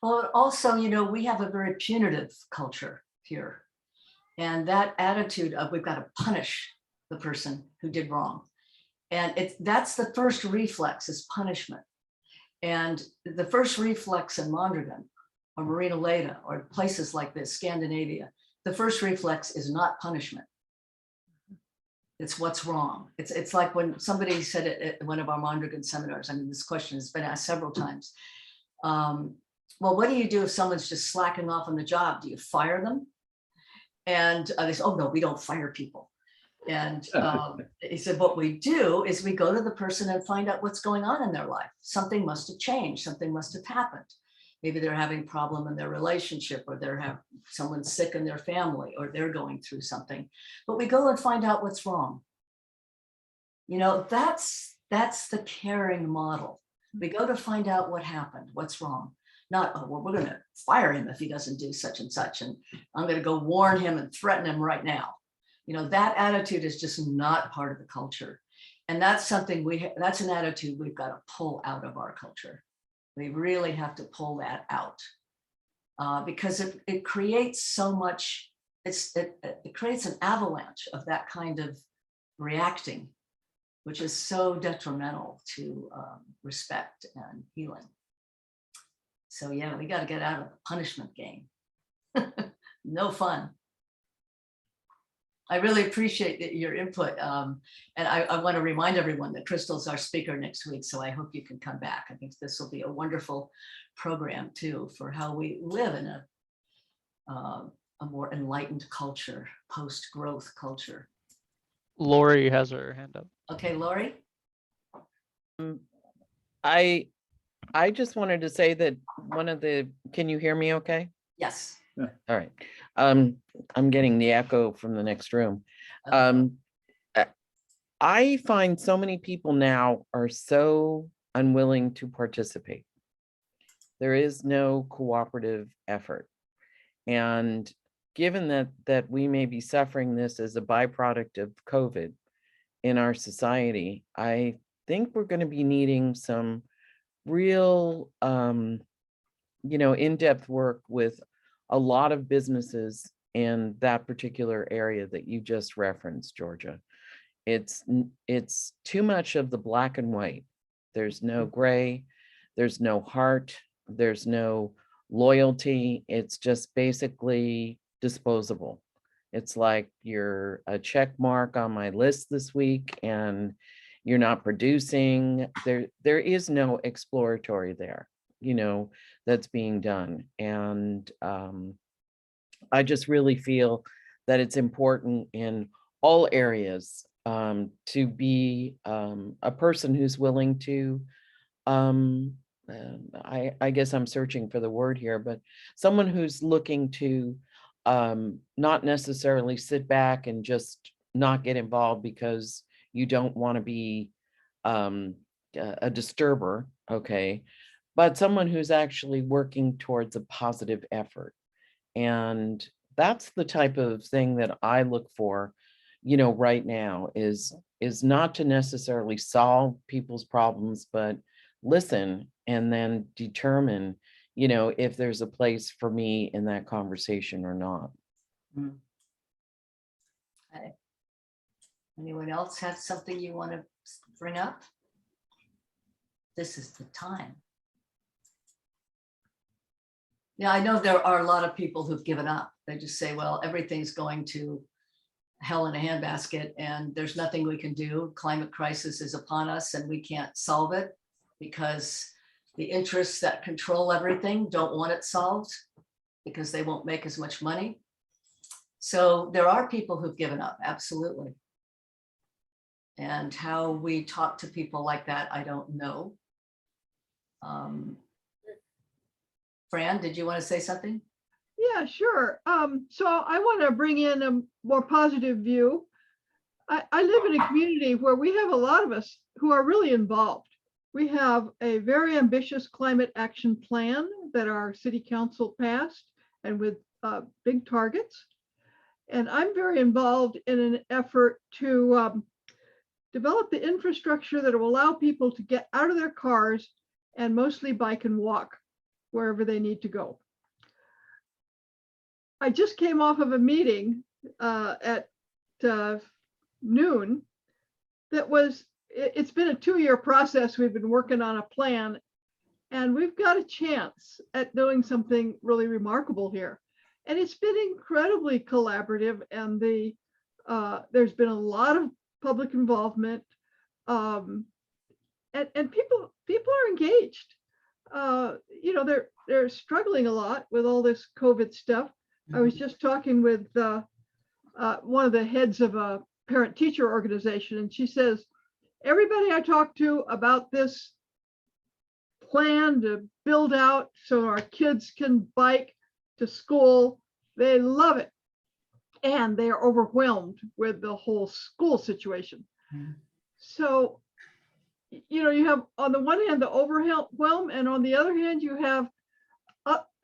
Well, also, you know, we have a very punitive culture here. And that attitude of we've got to punish the person who did wrong. And that's the first reflex, is punishment. And the first reflex in Mondragón or Marinaleda or places like this, Scandinavia, the first reflex is not punishment. It's what's wrong. It's like when somebody said it at one of our Mondragón seminars. I mean, this question has been asked several times. Well, what do you do if someone's just slacking off on the job? Do you fire them? And they say, oh no, we don't fire people. And he said, what we do is we go to the person and find out what's going on in their life. Something must have changed. Something must have happened. Maybe they're having a problem in their relationship, or they're having someone sick in their family, or they're going through something. But we go and find out what's wrong. You know, that's the caring model. We go to find out what happened, what's wrong. Not, oh, well, we're going to fire him if he doesn't do such and such, and I'm going to go warn him and threaten him right now. You know, that attitude is just not part of the culture. And that's something that's an attitude we've got to pull out of our culture. We really have to pull that out because it creates so much, it creates an avalanche of that kind of reacting, which is so detrimental to respect and healing. So yeah, we got to get out of the punishment game. No fun. I really appreciate your input. And I want to remind everyone that Crystal's our speaker next week, so I hope you can come back. I think this will be a wonderful program too, for how we live in a more enlightened culture, post-growth culture. Lori has her hand up. Okay, Lori? I just wanted to say that can you hear me okay? Yes. All right. I'm getting the echo from the next room. Okay. I find so many people now are so unwilling to participate. There is no cooperative effort. And given that we may be suffering this as a byproduct of COVID in our society, I think we're going to be needing some real, in-depth work with a lot of businesses in that particular area that you just referenced, Georgia. It's too much of the black and white. There's no gray, there's no heart, there's no loyalty. It's just basically disposable. It's like you're a check mark on my list this week and you're not producing. There is no exploratory there, that's being done. And I just really feel that it's important in all areas to be a person who's willing to, I guess I'm searching for the word here, but someone who's looking to not necessarily sit back and just not get involved because you don't want to be a disturber, okay, but someone who's actually working towards a positive effort. And that's the type of thing that I look for, right now is not to necessarily solve people's problems, but listen and then determine, if there's a place for me in that conversation or not. Okay. Anyone else have something you want to bring up? This is the time. Yeah, I know there are a lot of people who've given up. They just say, well, everything's going to hell in a handbasket and there's nothing we can do. Climate crisis is upon us and we can't solve it because the interests that control everything don't want it solved because they won't make as much money. So there are people who've given up, absolutely. And how we talk to people like that, I don't know. Fran, did you want to say something? Yeah, sure. So I want to bring in a more positive view. I live in a community where we have a lot of us who are really involved. We have a very ambitious climate action plan that our city council passed and with big targets. And I'm very involved in an effort to develop the infrastructure that will allow people to get out of their cars and mostly bike and walk wherever they need to go. I just came off of a meeting at noon it's been a 2-year process. We've been working on a plan and we've got a chance at doing something really remarkable here. And it's been incredibly collaborative and there's been a lot of public involvement and people are engaged. They're struggling a lot with all this COVID stuff. I was just talking with one of the heads of a parent teacher organization, and she says, everybody I talk to about this plan to build out so our kids can bike to school, they love it. And they are overwhelmed with the whole school situation. So, you have on the one hand the overwhelm, and on the other hand, you have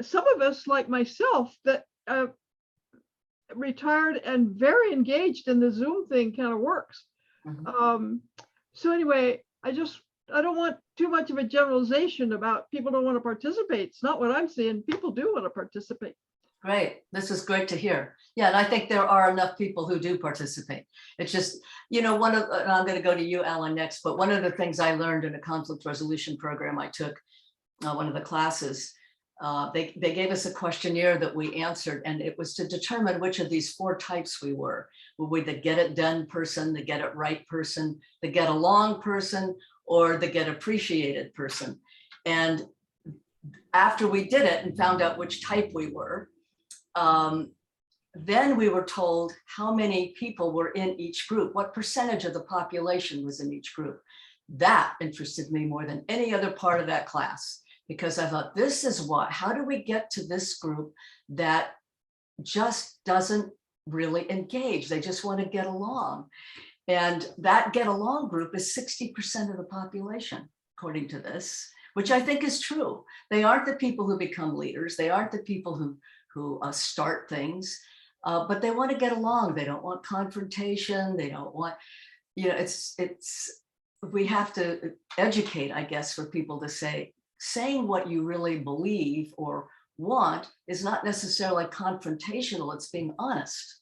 some of us like myself that retired and very engaged in the Zoom thing kind of works. So anyway, I don't want too much of a generalization about people don't want to participate. It's not what I'm seeing. People do want to participate. Great. This is great to hear. Yeah, and I think there are enough people who do participate. It's just, and I'm going to go to you, Alan, next, but one of the things I learned in a conflict resolution program I took, one of the classes, they gave us a questionnaire that we answered, and it was to determine which of these 4 types we were. Were we the get it done person, the get it right person, the get along person, or the get appreciated person? And after we did it and found out which type we were, then we were told how many people were in each group, what percentage of the population was in each group. That interested me more than any other part of that class, because I thought, this is what, how do we get to this group that just doesn't really engage? They just want to get along. And that get along group is 60% of the population, according to this, which I think is true. They aren't the people who become leaders. They aren't the people who start things, but they want to get along. They don't want confrontation. They don't want, you know, we have to educate, I guess, for people to say, saying what you really believe or want is not necessarily confrontational. It's being honest,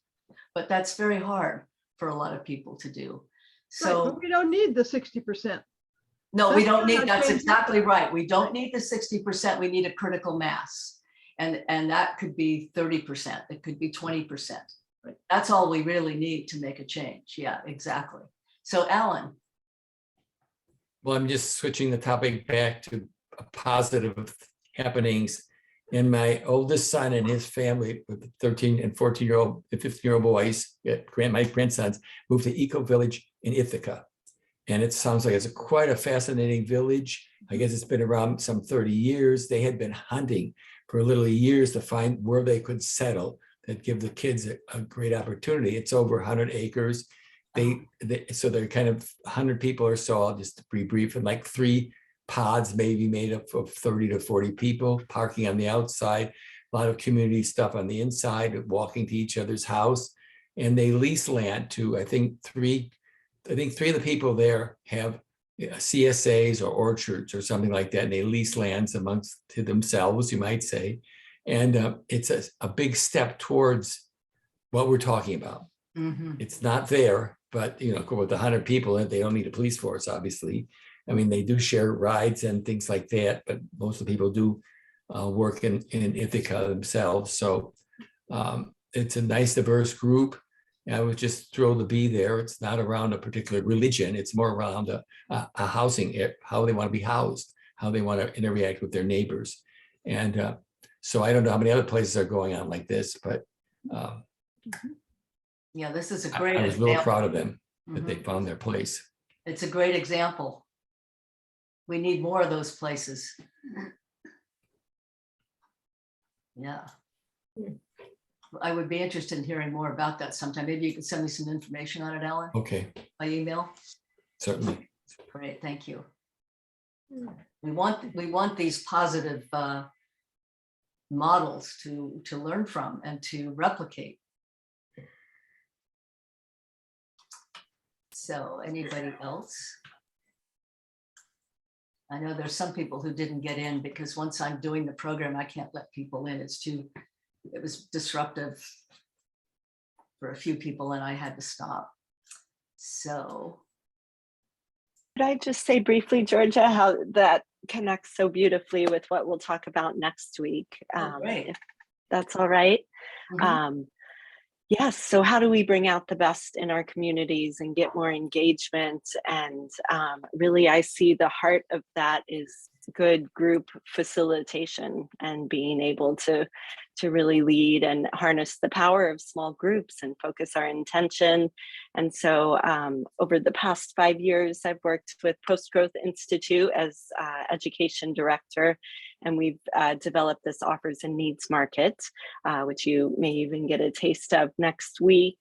but that's very hard for a lot of people to do. Right, So but we don't need the 60%. no, we That's don't not need, how that's change exactly happens. right. We don't need the 60%. We need a critical mass. And that could be 30%. It could be 20%. Right. That's all we really need to make a change. Yeah, exactly. So Alan. Well, I'm just switching the topic back to positive happenings. And my oldest son and his family with the 13 and 14-year-old and 15-year-old boys, my grandsons, moved to Eco Village in Ithaca. And it sounds like it's quite a fascinating village. I guess it's been around some 30 years. They had been hunting for literally years to find where they could settle that give the kids a great opportunity. It's over 100 acres. So they're kind of 100 people or so, I'll just be brief, and like 3 pods maybe made up of 30 to 40 people, parking on the outside, a lot of community stuff on the inside, walking to each other's house. And they lease land to, I think three of the people there have CSAs or orchards or something like that. And they lease lands amongst to themselves, you might say. And it's a big step towards what we're talking about. Mhm. It's not there, but you know, with 100 people, they don't need a police force, obviously. I mean, they do share rides and things like that, but most of the people do work in Ithaca themselves. So it's a nice, diverse group. And I was just thrilled to be there. It's not around a particular religion. It's more around a housing, how they want to be housed, how they want to interact with their neighbors. And so I don't know how many other places are going on like this, but Yeah, this is a great I was real example. proud of them that they Mhm. found their place. It's a great example. We need more of those places. Yeah. I would be interested in hearing more about that sometime. Maybe you could send me some information on it, Ellen, Okay, by email. certainly. Great, thank you. We want these positive models to learn from and to replicate. So anybody else? I know there's some people who didn't get in because once I'm doing the program, I can't let people in. It was disruptive for a few people and I had to stop. So. Could I just say briefly, Georgia, how that connects so beautifully with what we'll talk about next week, Great. if that's all right. Mhm. Yes, so how do we bring out the best in our communities and get more engagement? And really, I see the heart of that is good group facilitation and being able to really lead and harness the power of small groups and focus our intention. And so over the past 5 years, I've worked with Post Growth Institute as education director, and we've developed this offers and needs market, which you may even get a taste of next week.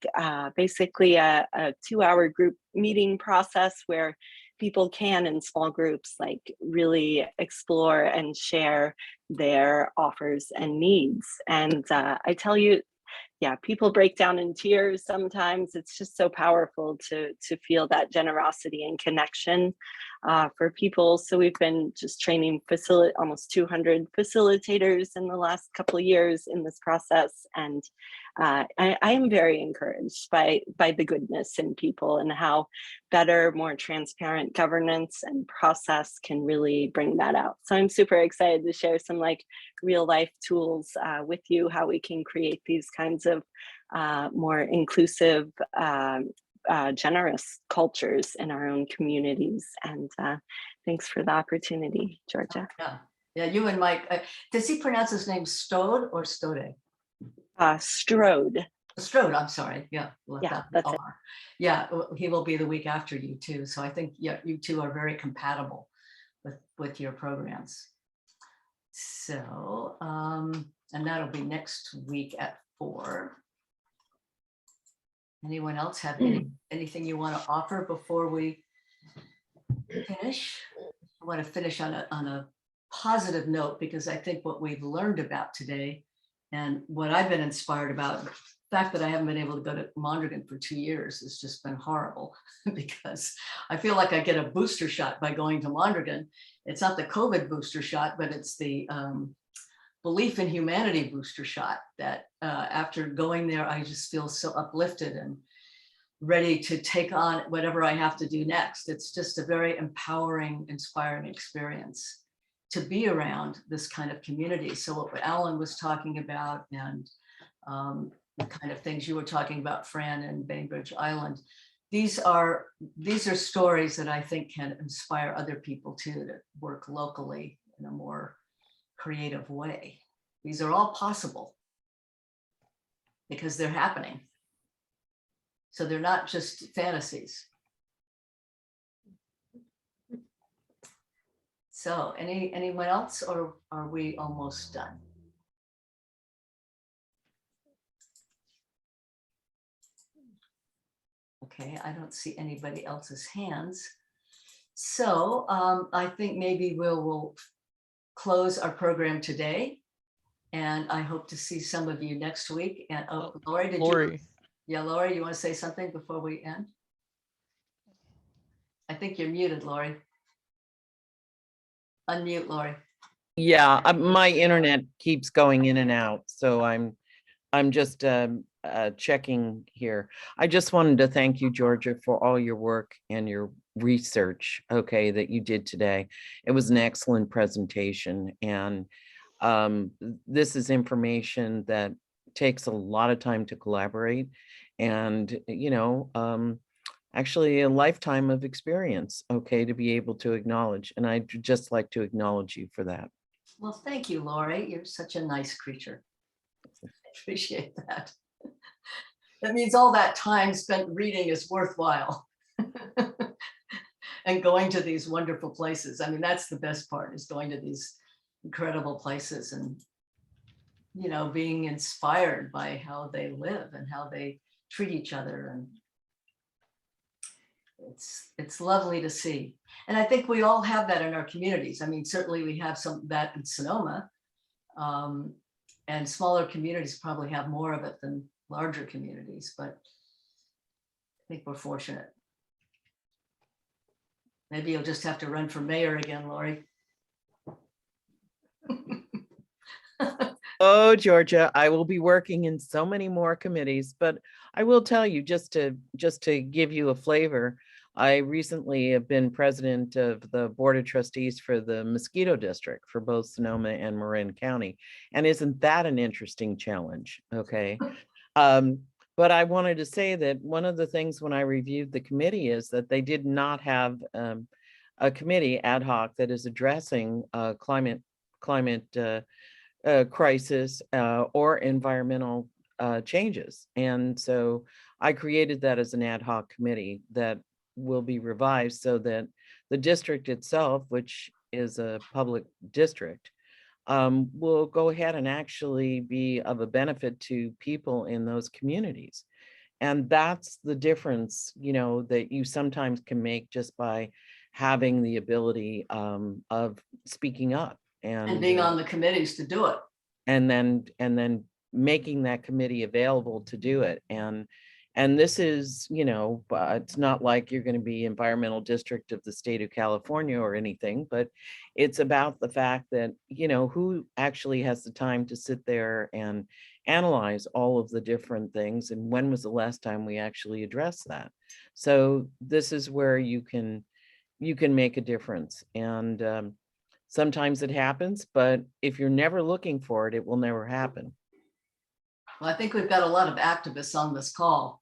Basically a 2-hour group meeting process where people can, in small groups, like really explore and share their offers and needs. And I tell you, yeah, people break down in tears sometimes. It's just so powerful to feel that generosity and connection for people. So we've been just training almost 200 facilitators in the last couple of years in this process. And I am very encouraged by the goodness in people and how better, more transparent governance and process can really bring that out. So I'm super excited to share some like real life tools with you, how we can create these kinds of more inclusive, generous cultures in our own communities. And thanks for the opportunity, Georgia. Yeah, you and Mike, does he pronounce his name Stode or Stode? Strode. Strode, I'm sorry. Yeah. left Yeah, out the that's it. R. Yeah, he will be the week after you too. So I think, yeah, you two are very compatible with your programs. So, and that'll be next week at 4. Anyone else have anything you want to offer before we finish? I want to finish on a positive note, because I think what we've learned about today and what I've been inspired about, the fact that I haven't been able to go to Mondragón for 2 years has just been horrible because I feel like I get a booster shot by going to Mondragón. It's not the COVID booster shot, but it's the belief in humanity booster shot that after going there, I just feel so uplifted and ready to take on whatever I have to do next. It's just a very empowering, inspiring experience to be around this kind of community. So what Alan was talking about, and the kind of things you were talking about, Fran, and Bainbridge Island, these are stories that I think can inspire other people too, to work locally in a more creative way. These are all possible because they're happening. So they're not just fantasies. So anyone else, or are we almost done? Okay, I don't see anybody else's hands. So I think maybe we'll close our program today. And I hope to see some of you next week. And Lori, did Lori. you? Yeah, Lori, you want to say something before we end? I think you're muted, Lori. Unmute, Lori. Yeah, my internet keeps going in and out, so I'm just checking here. I just wanted to thank you, Georgia, for all your work and your research, okay, that you did today. It was an excellent presentation, and this is information that takes a lot of time to collaborate, and actually a lifetime of experience, okay, to be able to acknowledge. And I'd just like to acknowledge you for that. Well, thank you, Lori. You're such a nice creature. I appreciate that. That means all that time spent reading is worthwhile. And going to these wonderful places. I mean, that's the best part, is going to these incredible places and, being inspired by how they live and how they treat each other. And it's lovely to see. And I think we all have that in our communities. I mean, certainly we have some of that in Sonoma, and smaller communities probably have more of it than larger communities, but I think we're fortunate. Maybe you'll just have to run for mayor again, Lori. Oh, Georgia, I will be working in so many more committees, but I will tell you, just to give you a flavor, I recently have been president of the Board of Trustees for the Mosquito District for both Sonoma and Marin County. And isn't that an interesting challenge? Okay. But I wanted to say that one of the things when I reviewed the committee is that they did not have a committee ad hoc that is addressing climate crisis or environmental changes. And so I created that as an ad hoc committee that will be revised so that the district itself, which is a public district, will go ahead and actually be of a benefit to people in those communities. And that's the difference, that you sometimes can make just by having the ability of speaking up and being on the committees to do it. And then making that committee available to do it. And this is, it's not like you're going to be environmental district of the state of California or anything, but it's about the fact that, who actually has the time to sit there and analyze all of the different things, and when was the last time we actually addressed that. So this is where you can make a difference. And sometimes it happens, but if you're never looking for it, it will never happen. Well, I think we've got a lot of activists on this call.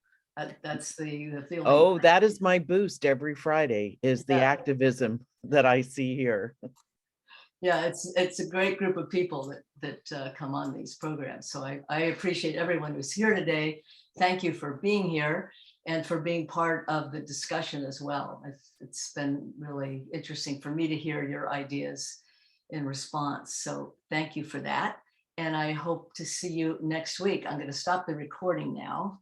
That's the feeling. Oh, that is my boost every Friday, is the Yeah. activism that I see here. Yeah, it's a great group of people that come on these programs. So I appreciate everyone who's here today thank you for being here and for being part of the discussion as well. It's been really interesting for me to hear your ideas in response. So thank you for that. And I hope to see you next week. I'm going to stop the recording now.